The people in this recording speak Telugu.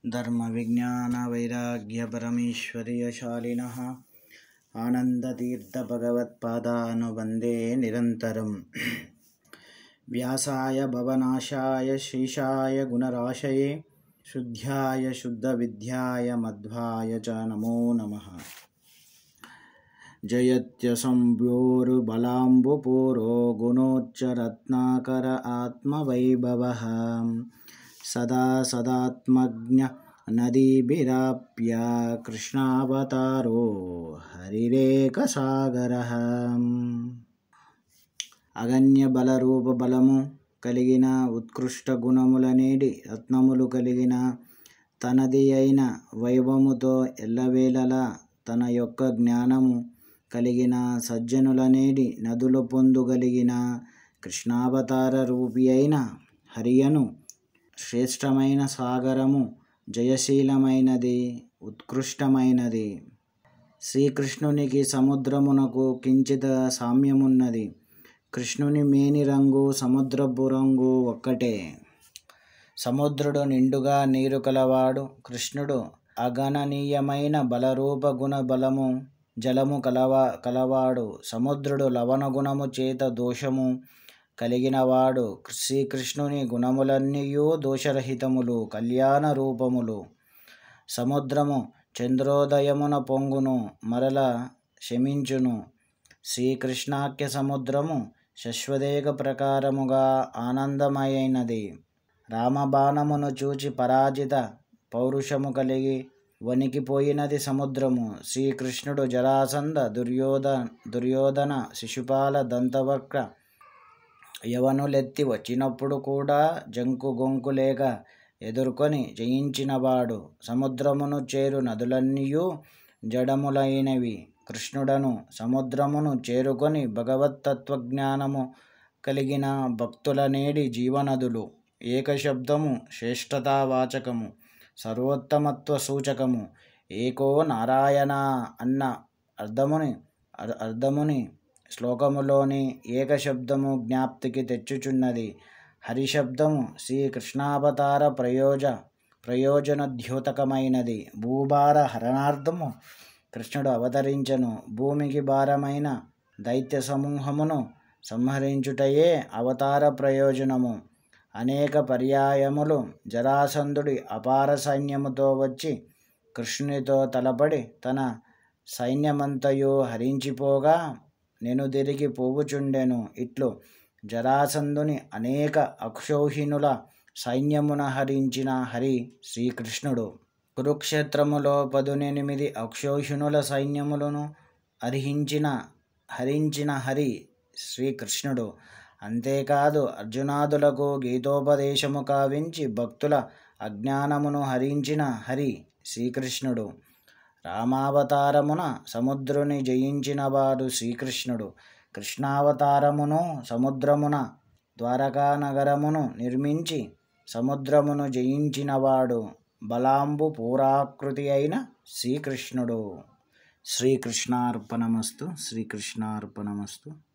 धर्म विज्ञान वैराग्य परमेश्वर्यशालिनः आनंदतीर्थ भगवत्पादान् वन्दे निरन्तरम्। व्यासाय भवनाशाय श्रीशाय गुणराशये शुद्ध्याय शुद्धविद्याय मध्वाय च नमो नमः। जयत्यसंभ्योर्बलाम्बुपूरो गुणोच्चरत्नाकर आत्मवैभवः सदा सदात्मज्ञ नदीभिराप्य कृष्णावतारो हरिरेकसागरः। అగణ్య బలరూప బలము కలిగిన ఉత్కృష్ట గుణములనేడి రత్నములు కలిగిన తనది అయిన వైభవముతో ఎల్లవేళలా తన యొక్క జ్ఞానము కలిగిన సజ్జనులనేడి నదుల పొందుగలిగిన కృష్ణావతార రూపి అయిన హరియను శ్రేష్టమైన సాగరము జయశీలమైనది ఉత్కృష్టమైనది. శ్రీకృష్ణునికి సముద్రమునకు కించిత సామ్యమున్నది. కృష్ణుని మేని రంగు సముద్రపు రంగు ఒక్కటే. సముద్రుడు నిండుగా నీరు కలవాడు, కృష్ణుడు అగణనీయమైన బలరూప గుణ బలము జలము కలవాడు. సముద్రుడు లవణ గుణము చేత దోషము కలిగినవాడు. శ్రీకృష్ణుని గుణములన్నీయూ దోషరహితములు, కళ్యాణ రూపములు. సముద్రము చంద్రోదయమున పొంగును, మరల శమించును. శ్రీకృష్ణాఖ్య సముద్రము శశ్వదేక ప్రకారముగా ఆనందమయైనది. రామబాణమును చూచి పరాజిత పౌరుషము కలిగి వణికిపోయినది సముద్రము. శ్రీకృష్ణుడు జరాసంధ దుర్యోధన శిశుపాల దంతవక్ర యవనులెత్తి వచ్చినప్పుడు కూడా జంకు గొంకు లేక ఎదుర్కొని జయించినవాడు. సముద్రమును చేరు నదులన్నీయూ జడములైనవి. కృష్ణుడను సముద్రమును చేరుకొని భగవత్తత్వజ్ఞానము కలిగిన భక్తులనేడి జీవనదులు. ఏకశబ్దము శ్రేష్టతావాచకము, సర్వోత్తమత్వ సూచకము. ఏకో నారాయణ అన్న అర్ధముని శ్లోకములోని ఏకశబ్దము జ్ఞాప్తికి తెచ్చుచున్నది. హరిశబ్దము శ్రీకృష్ణావతార ప్రయోజనద్యోతకమైనది. భూభార హరణార్థము కృష్ణుడు అవతరించను. భూమికి భారమైన దైత్య సమూహమును సంహరించుటయే అవతార ప్రయోజనము. అనేక పర్యాయములు జరాసంధుడి అపార సైన్యముతో వచ్చి కృష్ణునితో తలపడి తన సైన్యమంతయు హరించిపోగా నెనుదిరిగి పోవుచుండెను. ఇట్లు జరాసంధుని అనేక అక్షౌహిణుల సైన్యమున హరించిన హరి శ్రీకృష్ణుడు. కురుక్షేత్రములో 18 అక్షౌహిణుల సైన్యములను హరించిన హరి శ్రీకృష్ణుడు. అంతేకాదు అర్జునాదులకు గీతోపదేశము కావించి భక్తుల అజ్ఞానమును హరించిన హరి శ్రీకృష్ణుడు. రామావతారమున సముద్రుని జయించినవాడు శ్రీకృష్ణుడు. కృష్ణావతారమును సముద్రమున ద్వారకానగరమును నిర్మించి సముద్రమును జయించినవాడు బలాంబు పూరాకృతి అయిన శ్రీకృష్ణుడు. శ్రీకృష్ణార్పణమస్తు. శ్రీకృష్ణార్పణమస్తు.